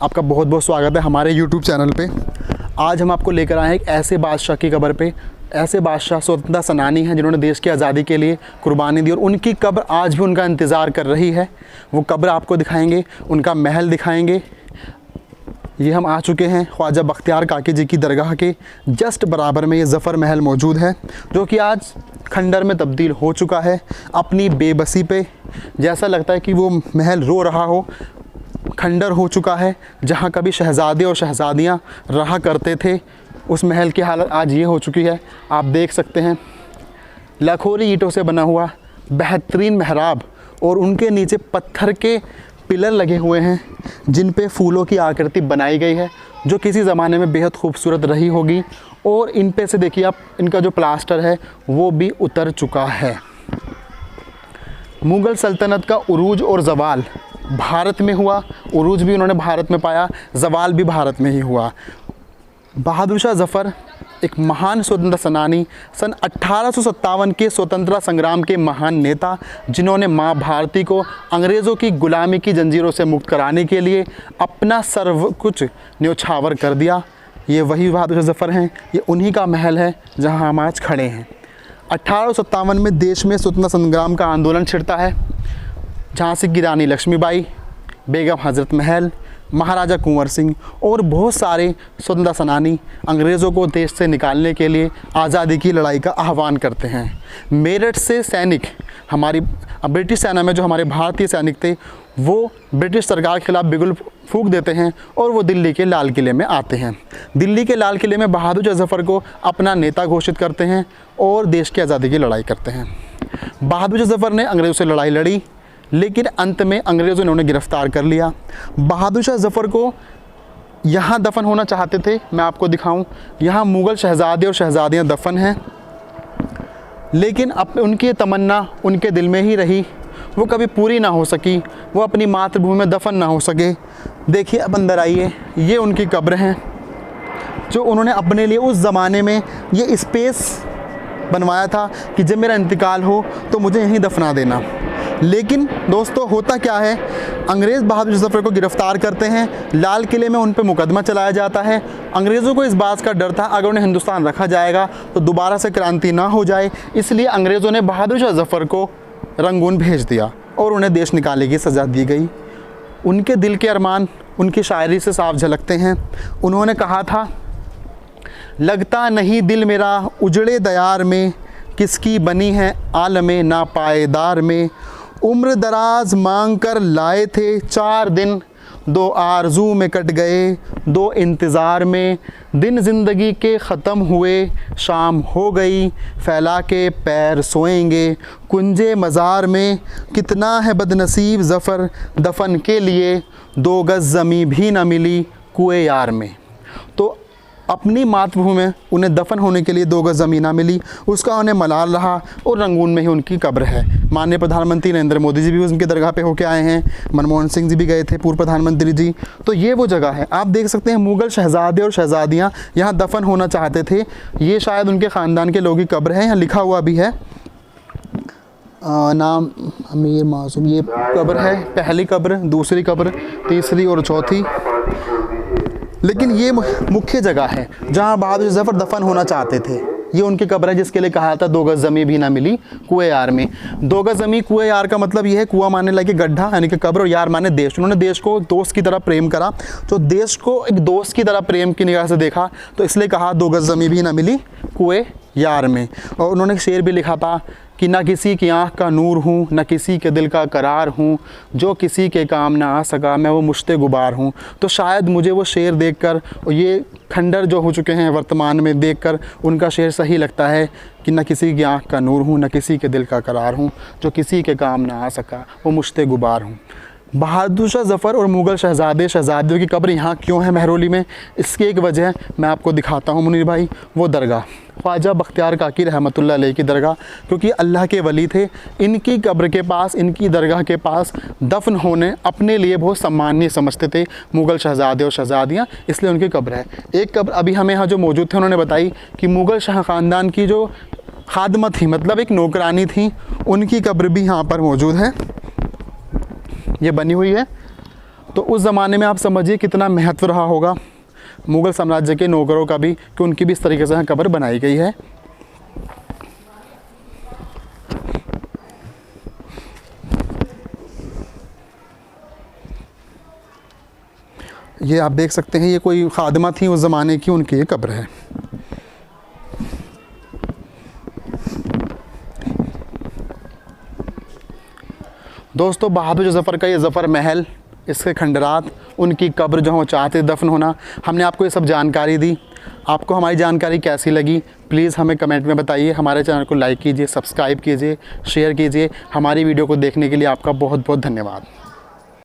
आपका बहुत बहुत स्वागत है हमारे YouTube चैनल पे। आज हम आपको लेकर आए हैं एक ऐसे बादशाह की कब्र पे। ऐसे बादशाह स्वतंत्रता सेनानी हैं जिन्होंने देश की आज़ादी के लिए कुर्बानी दी और उनकी कब्र आज भी उनका इंतज़ार कर रही है। वो कब्र आपको दिखाएंगे, उनका महल दिखाएंगे। ये हम आ चुके हैं ख्वाजा बख्तियार काकी जी की दरगाह के जस्ट बराबर में ये ज़फ़र महल मौजूद है, जो कि आज खंडर में तब्दील हो चुका है। अपनी बेबसी पे जैसा लगता है कि वो महल रो रहा हो, खंडर हो चुका है। जहाँ कभी शहज़ादे और शहज़ादियाँ रहा करते थे, उस महल की हालत आज ये हो चुकी है। आप देख सकते हैं लखोरी ईंटों से बना हुआ बेहतरीन मेहराब और उनके नीचे पत्थर के पिलर लगे हुए हैं जिन पे फूलों की आकृति बनाई गई है, जो किसी ज़माने में बेहद खूबसूरत रही होगी। और इन पे से देखिए आप, इनका जो प्लास्टर है वो भी उतर चुका है। मुग़ल सल्तनत का उरूज और ज़वाल भारत में हुआ। उरूज भी उन्होंने भारत में पाया, ज़वाल भी भारत में ही हुआ। बहादुर शाह ज़फ़र एक महान स्वतंत्रता सेनानी, सन 1857 के स्वतंत्रता संग्राम के महान नेता, जिन्होंने माँ भारती को अंग्रेज़ों की गुलामी की जंजीरों से मुक्त कराने के लिए अपना सर्व कुछ न्योछावर कर दिया। ये वही बहादुर शाह ज़फ़र हैं। ये उन्हीं का महल है जहाँ हम आज खड़े हैं। 1857 में देश में स्वतंत्रता संग्राम का आंदोलन छिड़ता है। झांसी की रानी लक्ष्मीबाई, बेगम हज़रत महल, महाराजा कुंवर सिंह और बहुत सारे स्वतंत्रता सेनानी अंग्रेज़ों को देश से निकालने के लिए आज़ादी की लड़ाई का आह्वान करते हैं। मेरठ से सैनिक, हमारी ब्रिटिश सेना में जो हमारे भारतीय सैनिक थे, वो ब्रिटिश सरकार के खिलाफ बिगुल फूंक देते हैं और वो दिल्ली के लाल किले में आते हैं। दिल्ली के लाल किले में बहादुर शाह ज़फ़र को अपना नेता घोषित करते हैं और देश की आज़ादी की लड़ाई करते हैं। बहादुर शाह ज़फ़र ने अंग्रेज़ों से लड़ाई लड़ी, लेकिन अंत में अंग्रेज़ों ने उन्हें गिरफ़्तार कर लिया। बहादुर शाह ज़फ़र को यहाँ दफन होना चाहते थे। मैं आपको दिखाऊं, यहाँ मुग़ल शहज़ादे और शहज़ादियाँ दफन हैं, लेकिन अब उनकी तमन्ना उनके दिल में ही रही, वो कभी पूरी ना हो सकी। वो अपनी मातृभूमि में दफन ना हो सके। देखिए, अब अंदर आइए, ये उनकी कब्र हैं जो उन्होंने अपने लिए उस ज़माने में ये स्पेस बनवाया था कि जब मेरा इंतकाल हो तो मुझे यहीं दफना देना। लेकिन दोस्तों, होता क्या है, अंग्रेज़ बहादुर शाह ज़फ़र को गिरफ़्तार करते हैं, लाल किले में उन पर मुकदमा चलाया जाता है। अंग्रेज़ों को इस बात का डर था अगर उन्हें हिंदुस्तान रखा जाएगा तो दोबारा से क्रांति ना हो जाए, इसलिए अंग्रेज़ों ने बहादुर शाह ज़फ़र को रंगून भेज दिया और उन्हें देश निकालने की सज़ा दी गई। उनके दिल के अरमान उनकी शायरी से साफ झलकते हैं। उन्होंने कहा था, लगता नहीं दिल मेरा उजड़े दयार में, किसकी बनी है आलमे ना पायदार में। उम्र दराज मांग कर लाए थे 4 दिन, 2 आरज़ू में कट गए 2 इंतज़ार में। दिन ज़िंदगी के ख़त्म हुए, शाम हो गई, फैला के पैर सोएंगे कुंजे मज़ार में। कितना है बदनसीब ज़फ़र दफन के लिए, 2 गज़ ज़मीं भी ना मिली कुएं यार में। तो अपनी मातृभूमि में उन्हें दफन होने के लिए 2 गज़ ज़मीन ना मिली, उसका उन्हें मलाल रहा और रंगून में ही उनकी कब्र है। माननीय प्रधानमंत्री नरेंद्र मोदी जी भी उनकी दरगाह पे होके आए हैं, मनमोहन सिंह जी भी गए थे, पूर्व प्रधानमंत्री जी। तो ये वो जगह है। आप देख सकते हैं मुग़ल शहज़ादे और शहज़ादियाँ यहाँ दफन होना चाहते थे। ये शायद उनके ख़ानदान के लोगों की कब्र है। यहाँ लिखा हुआ भी है नाम अमीर मासूम। ये कब्र है, पहली कब्र, दूसरी कब्र, तीसरी और चौथी। लेकिन ये मुख्य जगह है जहाँ बहादुर ज़फ़र दफन होना चाहते थे। ये उनकी कब्र है जिसके लिए कहा था 2 गज़ ज़मीं भी ना मिली कुएं यार में। 2 गज़ ज़मीं कुएं यार का मतलब ये है, कुआं माने लगे गड्ढा यानी कि कब्र, और यार माने देश। उन्होंने देश को दोस्त की तरह प्रेम करा, तो देश को एक दोस्त की तरह प्रेम की निगाह से देखा, तो इसलिए कहा 2 गज़ ज़मीं भी ना मिली कुएं यार में। और उन्होंने एक शेर भी लिखा था कि ना किसी की आँख का नूर हूँ, ना किसी के दिल का करार हूँ, जो किसी के काम ना आ सका मैं वो मुश्ते गुबार हूँ। तो शायद मुझे वो शेर देखकर और ये खंडर जो हो चुके हैं वर्तमान में देखकर उनका शेर सही लगता है कि ना किसी की आँख का नूर हूँ, ना किसी के दिल का करार हूँ, जो किसी के काम ना आ सका वो मुश्ते गुबार हूँ। बहादुर शाह ज़फ़र और मुग़ल शहज़ादे शहज़ादियों की कब्र यहाँ क्यों है महरौली में, इसकी एक वजह मैं आपको दिखाता हूँ मुनीर भाई। वो दरगाह ख्वाजा बख्तियार काकी रहमतुल्लाह अलैह की दरगाह, क्योंकि अल्लाह के वली थे। इनकी कब्र के पास, इनकी दरगाह के पास दफन होने अपने लिए बहुत सम्माननीय समझते थे मुग़ल शहज़ादे और शहज़ादियाँ, इसलिए उनकी कब्र है। एक कब्र अभी हमें यहाँ जो मौजूद थे उन्होंने बताई कि मुग़ल शाह ख़ानदान की जो खादमा थी, मतलब एक नौकरानी थी, उनकी कब्र भी यहाँ पर मौजूद है। ये बनी हुई है तो उस ज़माने में आप समझिए कितना महत्व रहा होगा मुग़ल साम्राज्य के नौकरों का भी, कि उनकी भी इस तरीके से यहाँ कब्र बनाई गई है। ये आप देख सकते हैं, ये कोई खादिमा थी उस ज़माने की, उनकी ये कब्र है। दोस्तों बहादुर ज़फ़र का ये ज़फ़र महल, इसके खंडरात, उनकी कब्र जो वो चाहते दफन होना, हमने आपको ये सब जानकारी दी। आपको हमारी जानकारी कैसी लगी प्लीज़ हमें कमेंट में बताइए। हमारे चैनल को लाइक कीजिए, सब्सक्राइब कीजिए, शेयर कीजिए। हमारी वीडियो को देखने के लिए आपका बहुत बहुत धन्यवाद।